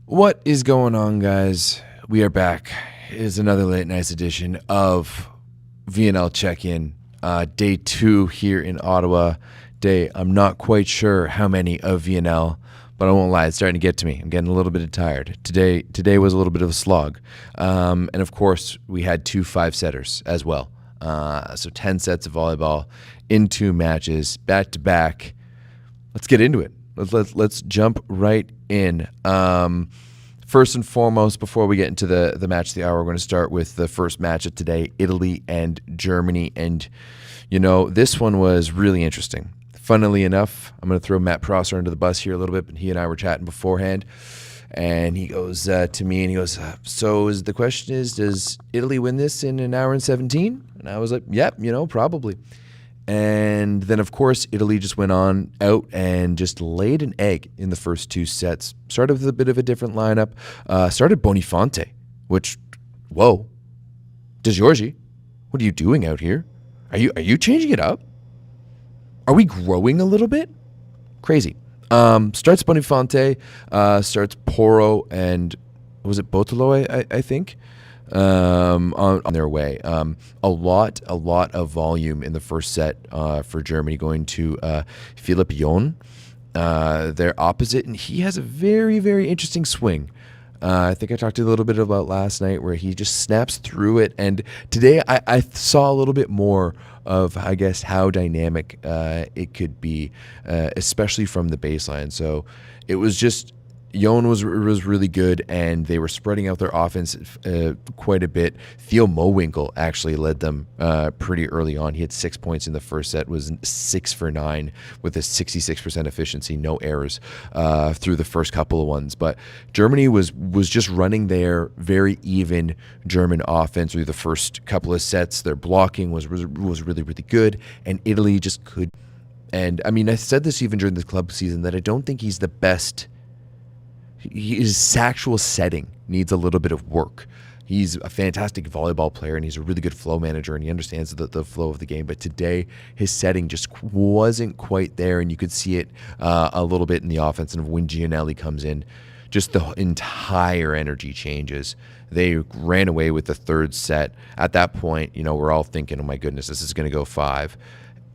What is going on, guys? We are back. It is another late night edition of VNL check-in. Day 2 here in Ottawa. I'm not quite sure how many of VNL, but I won't lie, it's starting to get to me. I'm getting a little bit tired. Today was a little bit of a slog. And of course, we had 2 5-setters as well. So 10 sets of volleyball in 2 matches, back-to-back. Let's get into it. Let's jump right in. First and foremost, before we get into the match of the hour, we're going to start with the first match of today, Italy and Germany. And, this one was really interesting. Funnily enough, I'm going to throw Matt Prosser under the bus here a little bit, but he and I were chatting beforehand. And he goes to me and he goes, so the question is, does Italy win this in an hour and 17? And I was like, yep, probably. And then, of course, Italy just went on out and just laid an egg in the first 2 sets. Started with a bit of a different lineup. Started Bonifonte, which, whoa. De Giorgi, what are you doing out here? Are you changing it up? Are we growing a little bit? Crazy. Starts Bonifonte, starts Poro, and was it Botolo, I think? On their way. A lot of volume in the first set for Germany, going to Philipp Jon, their opposite, and he has a very, very interesting swing. I think I talked a little bit about last night where he just snaps through it, and today I saw a little bit more of, I guess, how dynamic it could be, especially from the baseline. So it was just, Jon was really good, and they were spreading out their offense quite a bit. Theo Mowinkle actually led them pretty early on. He had 6 points in the first set, was 6 for 9 with a 66% efficiency, no errors through the first couple of ones. But Germany was just running their very even German offense through the first couple of sets. Their blocking was really, really good, and Italy just could. And I mean, I said this even during the club season that I don't think he's the best. His actual setting needs a little bit of work. He's a fantastic volleyball player, and he's a really good flow manager, and he understands the flow of the game. But today, his setting just wasn't quite there, and you could see it a little bit in the offense. And when Gianelli comes in, just the entire energy changes. They ran away with the third set. At that point, we're all thinking, oh my goodness, this is going to go 5.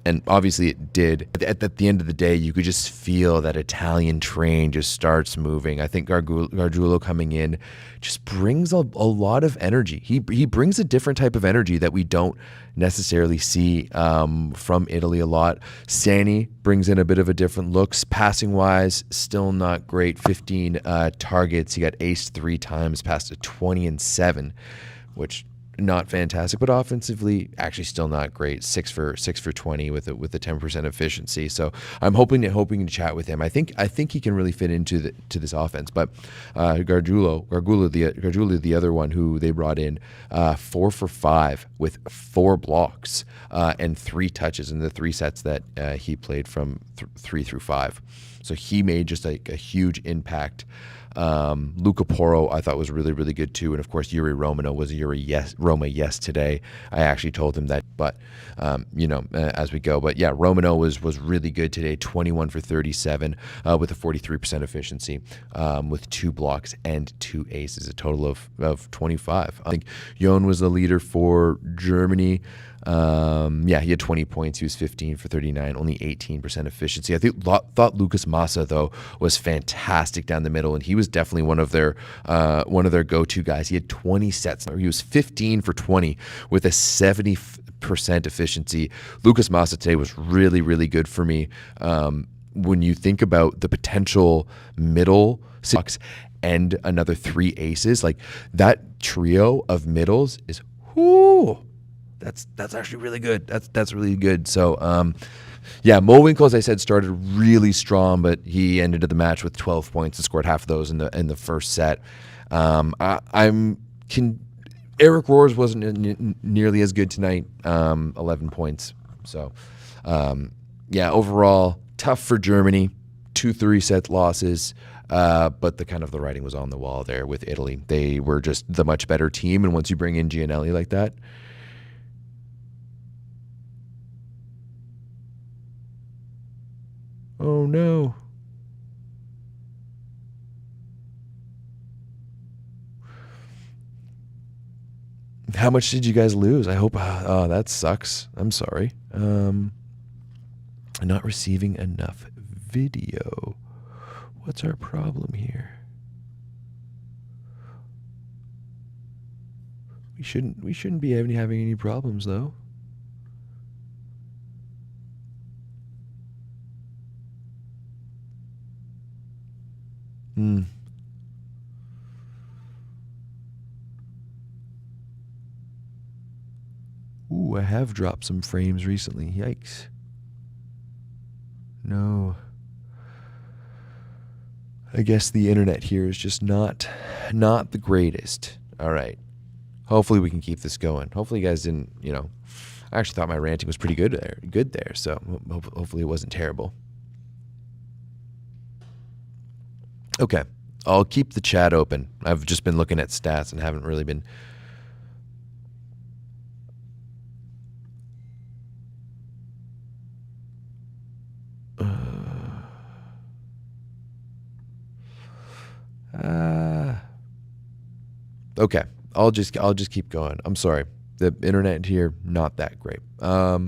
And obviously it did. At the end of the day, you could just feel that Italian train just starts moving. I think Gargiulo coming in just brings a lot of energy. He brings a different type of energy that we don't necessarily see from Italy a lot. Sani brings in a bit of a different looks. Passing-wise, still not great. 15 targets. He got aced 3 times, passed a 20 and 7, which not fantastic, but offensively actually still not great. 6 for 20 with a 10% efficiency. So I'm hoping to chat with him. I think he can really fit into this offense. But Gargiulo, the other one who they brought in, 4 for 5 with 4 blocks and 3 touches in the 3 sets that he played from 3 through 5. So he made just like a huge impact. Luca Poro I thought was really, really good too. And of course, Yuri Romano was a Roma yes today. I actually told him that, but as we go. But yeah, Romano was really good today, 21 for 37 with a 43% efficiency with 2 blocks and 2 aces, a total of 25. I think Jon was the leader for Germany. He had 20 points. He was 15 for 39, only 18% efficiency. I thought Lucas Massa, though, was fantastic down the middle, and he was definitely one of their go-to guys. He had 20 sets. He was 15 for 20 with a 70% efficiency. Lucas Massa today was really, really good for me. When you think about the potential middle six and another 3 aces, like that trio of middles is whoo. That's actually really good. That's really good. So, Mowinkle, as I said, started really strong, but he ended the match with 12 points and scored half of those in the first set. Eric Rohrs wasn't nearly as good tonight. 11 points. So, overall tough for Germany. 2 3-set losses. But the writing was on the wall there with Italy. They were just the much better team, and once you bring in Gianelli like that. Oh no. How much did you guys lose? I hope. Oh, that sucks. I'm sorry. Not receiving enough video. What's our problem here? We shouldn't be having any problems though. Ooh, I have dropped some frames recently. Yikes. No. I guess the internet here is just not the greatest. All right. Hopefully we can keep this going. Hopefully you guys didn't, I actually thought my ranting was pretty good there. So hopefully it wasn't terrible. Okay. I'll keep the chat open. I've just been looking at stats and haven't really been. Okay. I'll just keep going. I'm sorry. The internet here, not that great. But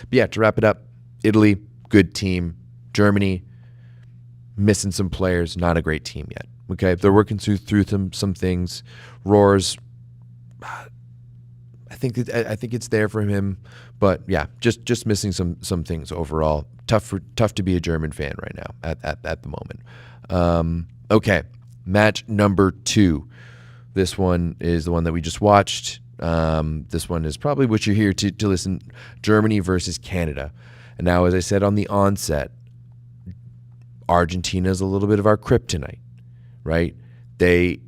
yeah, to wrap it up, Italy, good team. Germany, missing some players, not a great team yet. Okay, they're working through some things. Roars, I think it's there for him, but yeah, just missing some things overall. Tough to be a German fan right now at the moment. Okay, match number 2. This one is the one that we just watched. This one is probably what you're here to listen. Germany versus Canada. And now, as I said on the onset, Argentina is a little bit of our kryptonite, right? They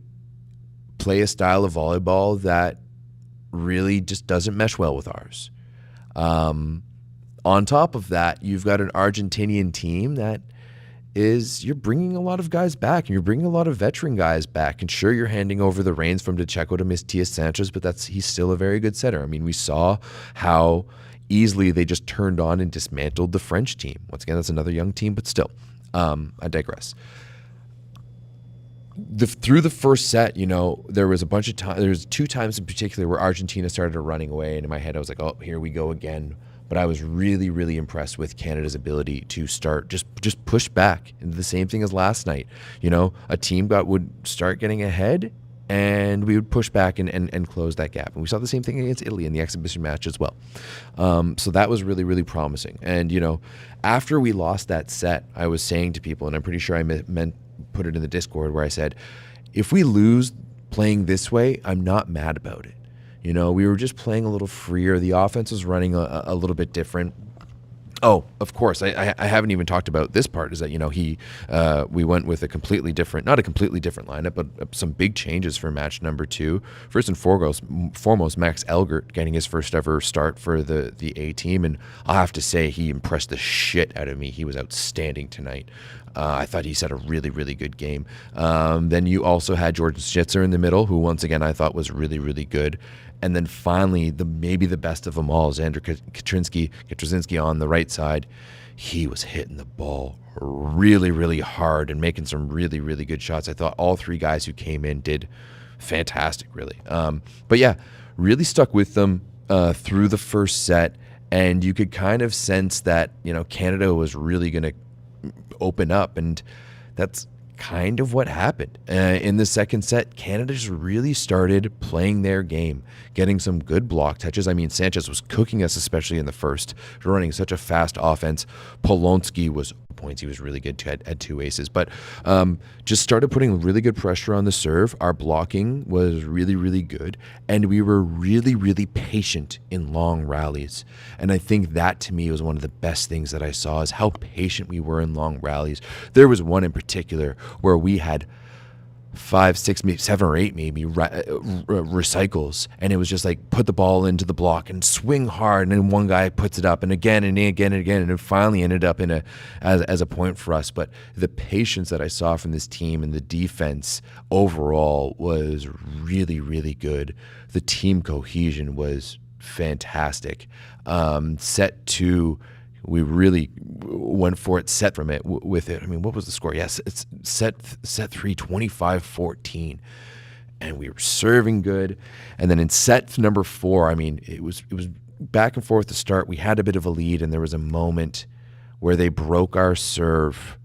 play a style of volleyball that really just doesn't mesh well with ours. On top of that, you've got an Argentinian team that you're bringing a lot of guys back, and you're bringing a lot of veteran guys back. And sure, you're handing over the reins from DeCecco to Matias Sanchez, but he's still a very good setter. I mean, we saw how easily they just turned on and dismantled the French team. Once again, that's another young team, but still, I digress. Through the first set, there was a bunch of times. There was 2 times in particular where Argentina started running away, and in my head, I was like, "Oh, here we go again." But I was really, really impressed with Canada's ability to start just push back. And the same thing as last night. A team would start getting ahead, and we would push back and close that gap. And we saw the same thing against Italy in the exhibition match as well. So that was really, really promising. And, after we lost that set, I was saying to people, and I'm pretty sure I put it in the Discord, where I said, if we lose playing this way, I'm not mad about it. We were just playing a little freer. The offense was running a little bit different. Oh, of course, I haven't even talked about this part, is that, we went with not a completely different lineup, but some big changes for match number 2. First and foremost, Max Elgert getting his first ever start for the A team, and I'll have to say he impressed the shit out of me. He was outstanding tonight. I thought he set a really, really good game. Then you also had Jordan Schnitzer in the middle, who once again I thought was really, really good. And then finally, maybe the best of them all, Xander Kaczynski on the right side. He was hitting the ball really, really hard and making some really, really good shots. I thought all 3 guys who came in did fantastic, really. But yeah, really stuck with them through the first set, and you could kind of sense that Canada was really going to open up, and that's kind of what happened. In the second set, Canada just really started playing their game, getting some good block touches. I mean, Sanchez was cooking us, especially in the first, running such a fast offense. Polonsky was points. He was really good, had 2 aces, but just started putting really good pressure on the serve. Our blocking was really, really good, and we were really, really patient in long rallies. And I think that, to me, was one of the best things that I saw, is how patient we were in long rallies. There was one in particular where we had 5, 6, maybe 7 or 8 recycles, and it was just like put the ball into the block and swing hard, and then one guy puts it up, and again and again and again, and it finally ended up as a point for us. But the patience that I saw from this team and the defense overall was really, really good. The team cohesion was fantastic. Set 2, we really went for it, set from it with it. I mean, what was the score? Yes, it's set 3, 25-14. and we were serving good. And then in set number 4, I mean, it was back and forth to start. We had a bit of a lead, and there was a moment where they broke our serve.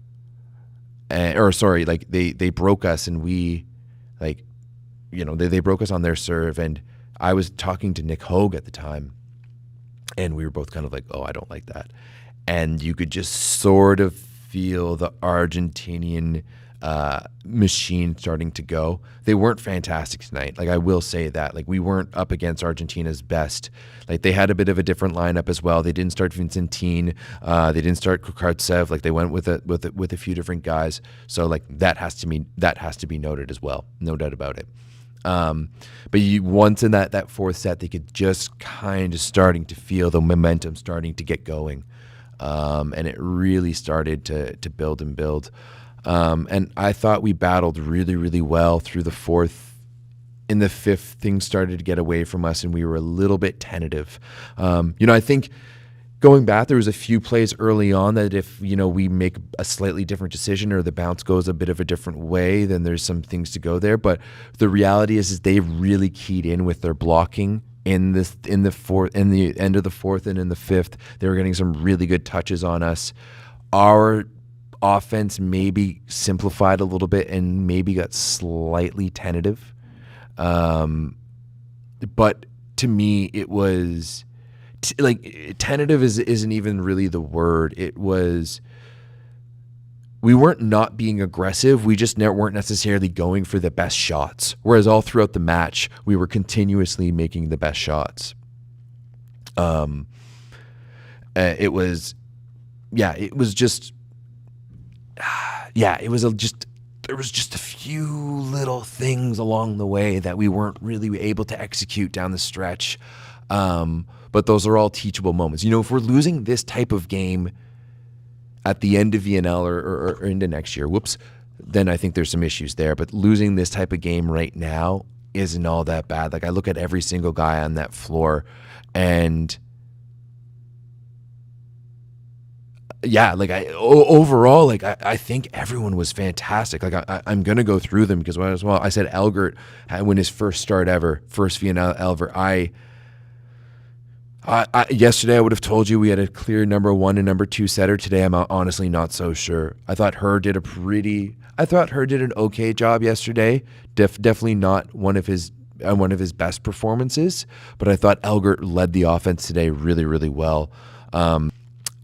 They broke us, and we, they broke us on their serve. And I was talking to Nick Hogue at the time, and we were both kind of like, oh, I don't like that. And you could just sort of feel the Argentinian machine starting to go. They weren't fantastic tonight. Like, I will say that. Like, we weren't up against Argentina's best. Like, they had a bit of a different lineup as well. They didn't start Vincentine. They didn't start Kukartsev. Like, they went with a few different guys. So, like, that has to be noted as well. No doubt about it. But once in that fourth set, they could just kind of starting to feel the momentum starting to get going. And it really started to build and build. And I thought we battled really, really well through the fourth. In the fifth, things started to get away from us, and we were a little bit tentative. I think going back, there was a few plays early on that if, we make a slightly different decision or the bounce goes a bit of a different way, then there's some things to go there. But the reality is they really keyed in with their blocking in the end of the fourth and in the fifth. They were getting some really good touches on us. Our offense maybe simplified a little bit and maybe got slightly tentative. But to me, it was tentative isn't even really the word. It was, we weren't not being aggressive. We just weren't necessarily going for the best shots. Whereas all throughout the match, we were continuously making the best shots. It was there was just a few little things along the way that we weren't really able to execute down the stretch. But those are all teachable moments. If we're losing this type of game at the end of VNL or into next year, then I think there's some issues there. But losing this type of game right now isn't all that bad. Like, I look at every single guy on that floor, and overall, I think everyone was fantastic. Like, I'm going to go through them because I said Elgert when his first VNL ever. Yesterday I would have told you we had a clear number 1 and number 2 setter. Today I'm honestly not so sure. I thought Her did an okay job yesterday. Definitely not one of his best performances, but I thought Elgert led the offense today really, really well.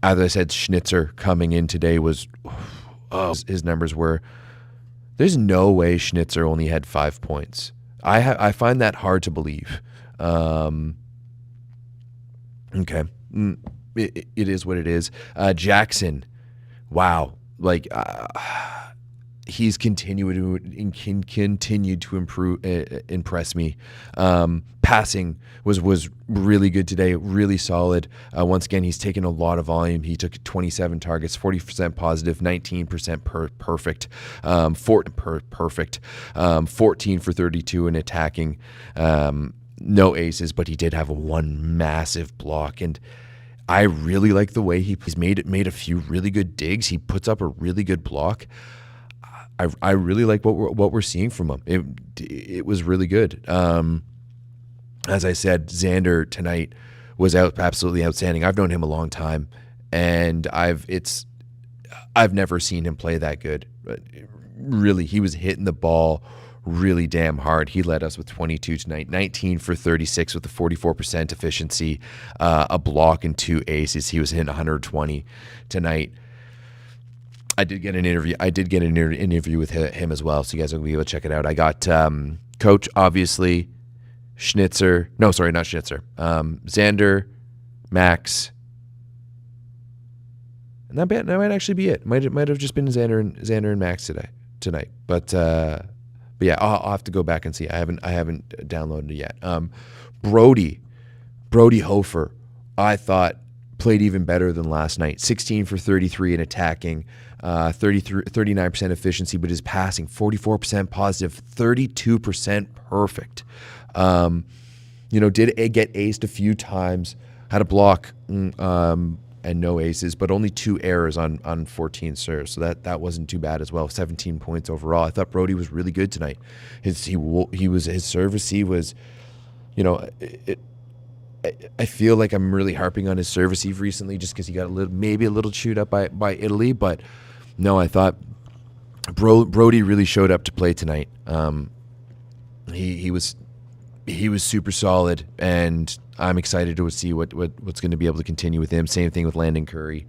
As I said, Schnitzer coming in today his numbers were, there's no way Schnitzer only had 5 points. I find that hard to believe. Okay. It is what it is. Jackson, wow. He's continued to impress me. Passing was really good today, really solid. Once again, he's taken a lot of volume. He took 27 targets, 40% positive, 19% perfect, 14 for 32 in attacking. No aces, but he did have one massive block, and I really like the way he's made a few really good digs. He puts up a really good block. I really like what we're seeing from him. It was really good. As I said, Xander tonight was absolutely outstanding. I've known him a long time, and I've never seen him play that good. But really, he was hitting the ball really damn hard. He led us with 22 tonight, 19 for 36 with a 44% efficiency, a block and 2 aces. He was hitting 120 tonight. I did get an interview with him as well, so you guys will be able to check it out. I got Coach, obviously, Schnitzer. No, sorry, not Schnitzer. Xander, Max, and that might actually be it. Might have just been Xander and Max tonight. But yeah, I'll have to go back and see. I haven't downloaded it yet. Brody Hofer, I thought played even better than last night. 16 for 33 in attacking, 39% efficiency, but his passing 44% positive, 32% perfect. Did get aced a few times, had a block no aces, but only 2 errors on 14 serves. So that wasn't too bad as well. 17 points overall. I thought Brody was really good tonight. His service, he was, you know, I feel like I'm really harping on his service recently just because he got maybe a little chewed up by Italy, but no, I thought Brody really showed up to play tonight. He was super solid, and I'm excited to see what's going to be able to continue with him. Same thing with Landon Curry,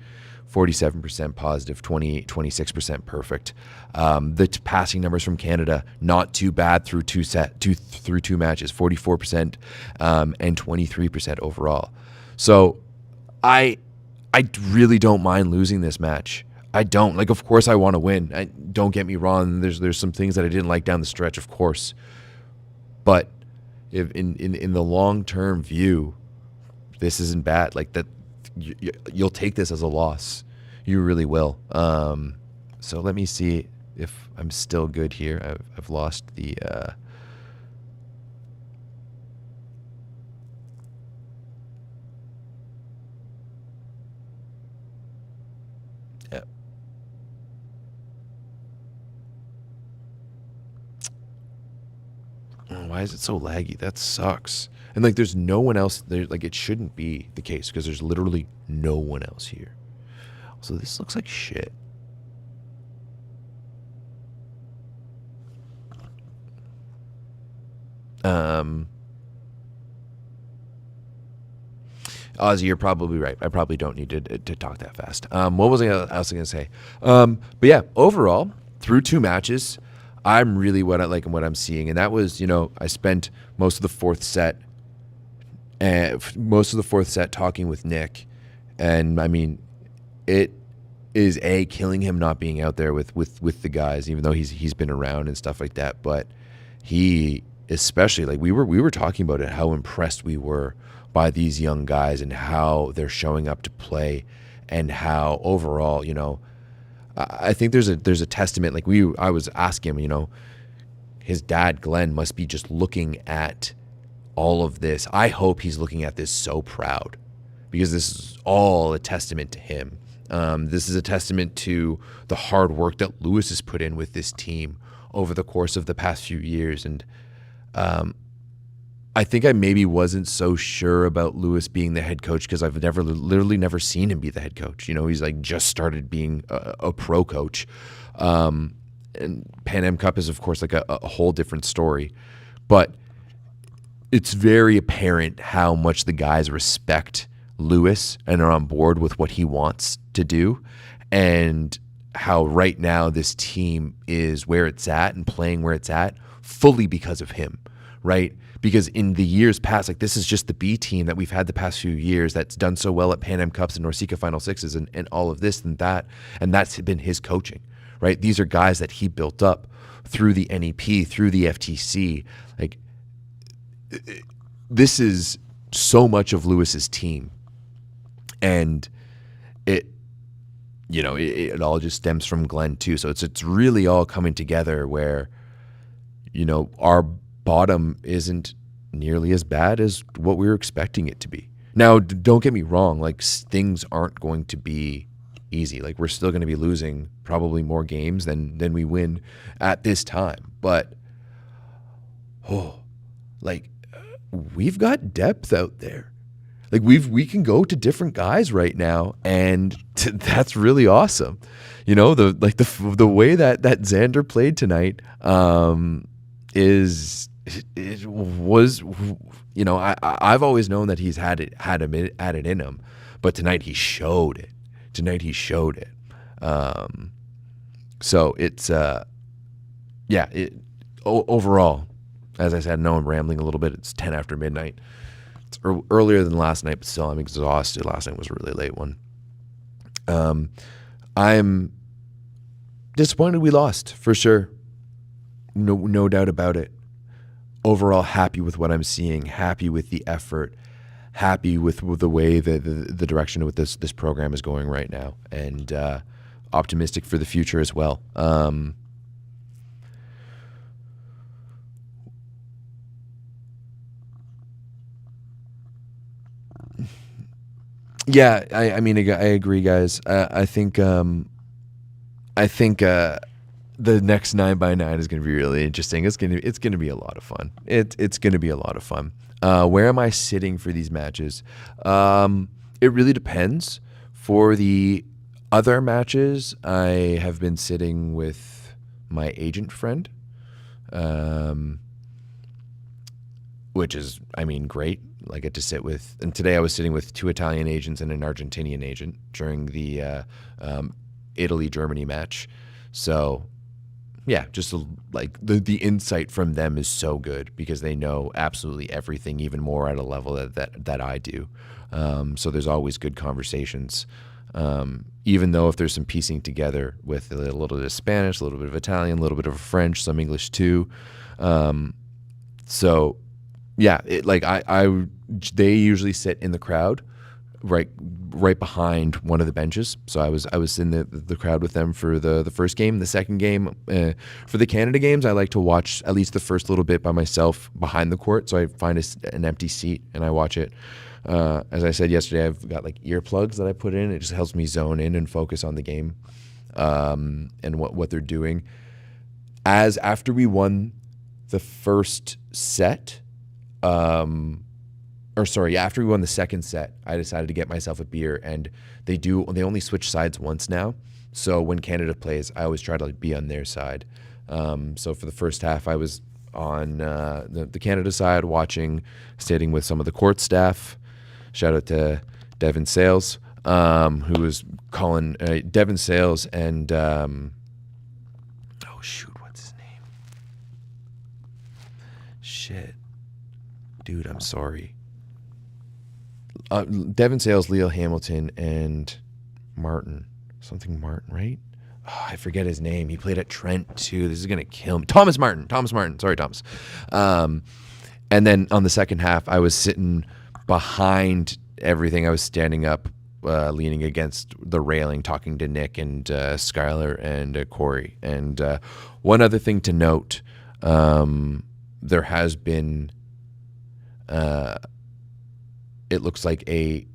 47% positive, 26% perfect. The passing numbers from Canada, not too bad through two matches, 44% and 23% overall. So I really don't mind losing this match. I don't. Like, of course I want to win. Don't get me wrong. There's some things that I didn't like down the stretch, of course. But if in the long-term view, this isn't bad. Like, that, you'll take this as a loss. You really will. So let me see if I'm still good here. I've lost the... yeah. Why is it so laggy? That sucks. And like, there's no one else there. Like, it shouldn't be the case because there's literally no one else here. So this looks like shit. Ozzy, you're probably right. I probably don't need to talk that fast. What was I else going to say? But yeah, overall, through 2 matches, I'm really what I like and what I'm seeing. And that was, I spent most of the fourth set talking with Nick. And I mean, it is killing him not being out there with the guys, even though he's been around and stuff like that. But he, especially, like, we were talking about it, how impressed we were by these young guys and how they're showing up to play, and how overall, I think there's a testament. Like, I was asking him, his dad Glenn must be just looking at all of this. I hope he's looking at this so proud, because this is all a testament to him. This is a testament to the hard work that Lewis has put in with this team over the course of the past few years. And I think I maybe wasn't so sure about Lewis being the head coach because I've literally never seen him be the head coach. He's like just started being a pro coach. And Pan Am Cup is, of course, like a whole different story. But it's very apparent how much the guys respect Lewis and are on board with what he wants to do, and how right now this team is where it's at and playing where it's at fully because of him, right? Because in the years past, like, this is just the B team that we've had the past few years that's done so well at Pan Am Cups and NORCECA Final Sixes and all of this and that, and that's been his coaching, right? These are guys that he built up through the NEP, through the FTC. Like, this is so much of Lewis's team, and it all just stems from Glenn too. So it's really all coming together where, our bottom isn't nearly as bad as what we were expecting it to be. Now, don't get me wrong, like, things aren't going to be easy. Like, we're still going to be losing probably more games than we win at this time. But we've got depth out there. Like, we can go to different guys right now, and that's really awesome. The way that Xander played tonight I've always known that he's had it in him, but tonight he showed it. So it's overall, as I said, I know I'm rambling a little bit. It's 10 after midnight. It's earlier than last night, but still I'm exhausted. Last night was a really late one. I'm disappointed we lost, for sure. No doubt about it. Overall, happy with what I'm seeing, happy with the effort, happy with the way the direction with this program is going right now, and optimistic for the future as well. Yeah, I mean, I agree, guys. I think the next 9x9 is going to be really interesting. It's gonna be a lot of fun. It's going to be a lot of fun. Where am I sitting for these matches? It really depends. For the other matches, I have been sitting with my agent friend, um, which is, I mean, great. I get to sit with, and today I was sitting with 2 Italian agents and an Argentinian agent during the Italy-Germany match. So yeah, just like the insight from them is so good because they know absolutely everything, even more at a level that I do. So there's always good conversations. Even though if there's some piecing together with a little bit of Spanish, a little bit of Italian, a little bit of French, some English too. So yeah, they usually sit in the crowd, right behind one of the benches. So I was in the crowd with them for the first game. The second game, for the Canada games, I like to watch at least the first little bit by myself behind the court. So I find an empty seat and I watch it. As I said yesterday, I've got like earplugs that I put in. It just helps me zone in and focus on the game, and what they're doing. As after we won the first set, after we won the second set, I decided to get myself a beer, and they only switch sides once now. So when Canada plays, I always try to be on their side. So for the first half, I was on the Canada side, sitting with some of the court staff. Shout out to Devin Sales, who was calling Devin Sales and what's his name? Shit, dude, I'm sorry. Devin Sales, Leo Hamilton, and Martin. Something Martin, right? Oh, I forget his name. He played at Trent too. This is gonna kill me. Thomas Martin. Sorry, Thomas. And then on the second half, I was sitting behind everything. I was standing up, leaning against the railing, talking to Nick and Skylar and Corey. And one other thing to note, there has been, it looks like a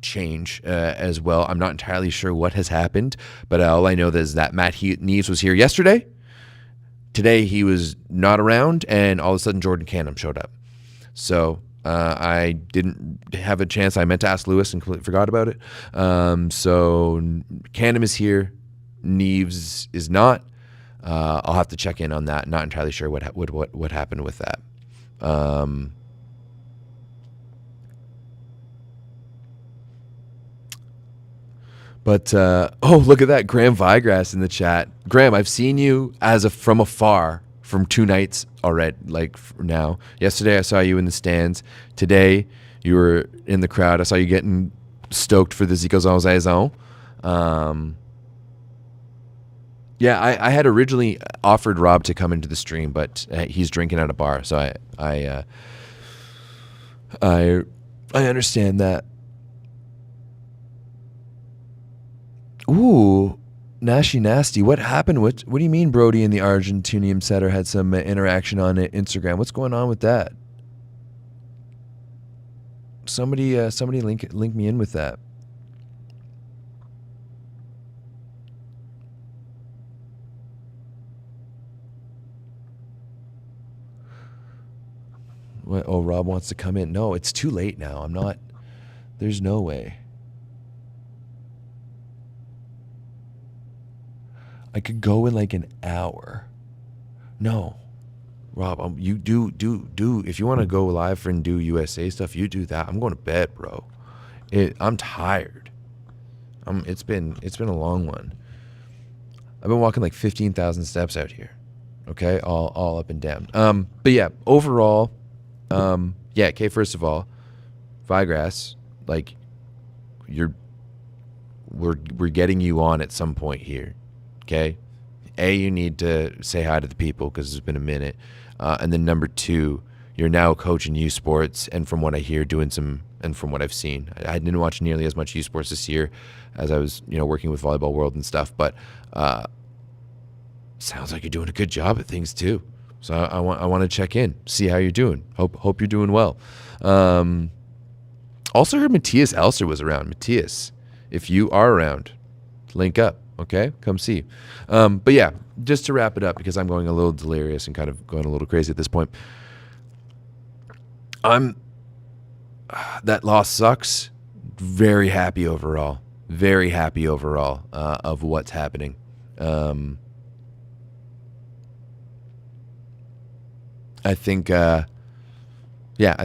change as well. I'm not entirely sure what has happened, but all I know is that Matt Neves was here yesterday. Today he was not around, and all of a sudden Jordan Canham showed up. So I didn't have a chance. I meant to ask Lewis and completely forgot about it. So Canham is here. Neves is not. I'll have to check in on that. Not entirely sure what happened with that. But look at that, Graham Vigrass in the chat. Graham, I've seen you from afar from 2 nights already. Like now, yesterday I saw you in the stands. Today you were in the crowd. I saw you getting stoked for the Zico Saison. Yeah, I had originally offered Rob to come into the stream, but he's drinking at a bar, so I understand that. Ooh, Nasty. What happened? What do you mean Brody and the Argentinian setter had some interaction on Instagram? What's going on with that? Somebody link me in with that. What? Oh, Rob wants to come in. No, it's too late now. I'm not. There's no way. I could go in like an hour. No, Rob, you do. If you want to go live and do USA stuff, you do that. I'm going to bed, bro. I'm tired. It's been a long one. I've been walking like 15,000 steps out here. Okay, all up and down. But yeah, overall, yeah. Okay, first of all, Vigrass, like we're getting you on at some point here. Okay, you need to say hi to the people because it's been a minute, and then number 2, you're now coaching U Sports, and from what I hear, and from what I've seen, I didn't watch nearly as much U Sports this year as I was, working with Volleyball World and stuff, but sounds like you're doing a good job at things too. So I want to check in, see how you're doing. Hope you're doing well. Also heard Matthias Elster was around. Matthias, if you are around, link up, okay? Come see. But yeah, just to wrap it up, because I'm going a little delirious and kind of going a little crazy at this point. That loss sucks. Very happy overall. Very happy overall of what's happening. I think, I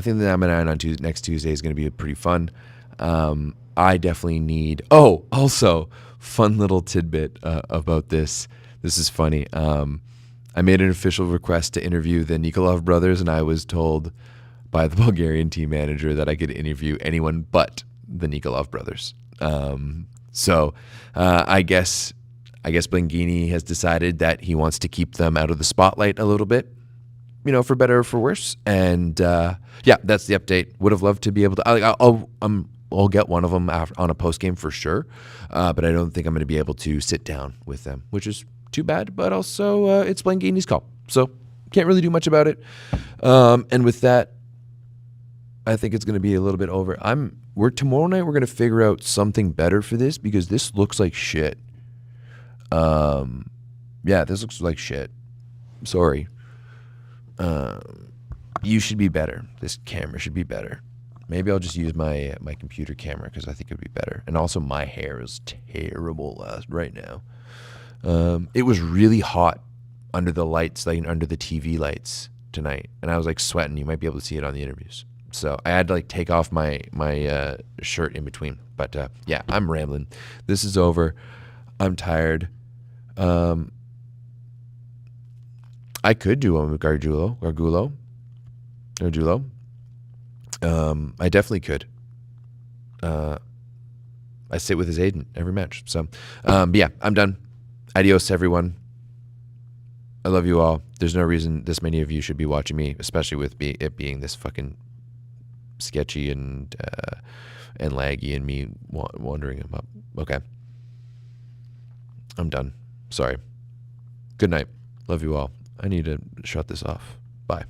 think the Naman on next Tuesday is going to be pretty fun. I definitely need. Oh, also, fun little tidbit about this. This is funny. I made an official request to interview the Nikolov brothers, and I was told by the Bulgarian team manager that I could interview anyone but the Nikolov brothers. So I guess Blingini has decided that he wants to keep them out of the spotlight a little bit, for better or for worse. And that's the update. Would have loved to be able to. I'll get one of them on a post game for sure, but I don't think I'm going to be able to sit down with them, which is too bad. But also, it's Blingini's call, so can't really do much about it. And with that, I think it's going to be a little bit over. Tomorrow night we're going to figure out something better for this, because this looks like shit. This looks like shit. Sorry. You should be better. This camera should be better. Maybe I'll just use my computer camera, because I think it would be better. And also, my hair is terrible right now. It was really hot under the lights, like under the TV lights tonight, and I was like sweating. You might be able to see it on the interviews. So I had to take off my shirt in between. But I'm rambling. This is over. I'm tired. I could do one with Gargulo. I definitely could. I sit with his agent every match. So, I'm done. Adios, everyone. I love you all. There's no reason this many of you should be watching me, especially with it being this fucking sketchy and laggy, and me wandering him up. Okay. I'm done. Sorry. Good night. Love you all. I need to shut this off. Bye.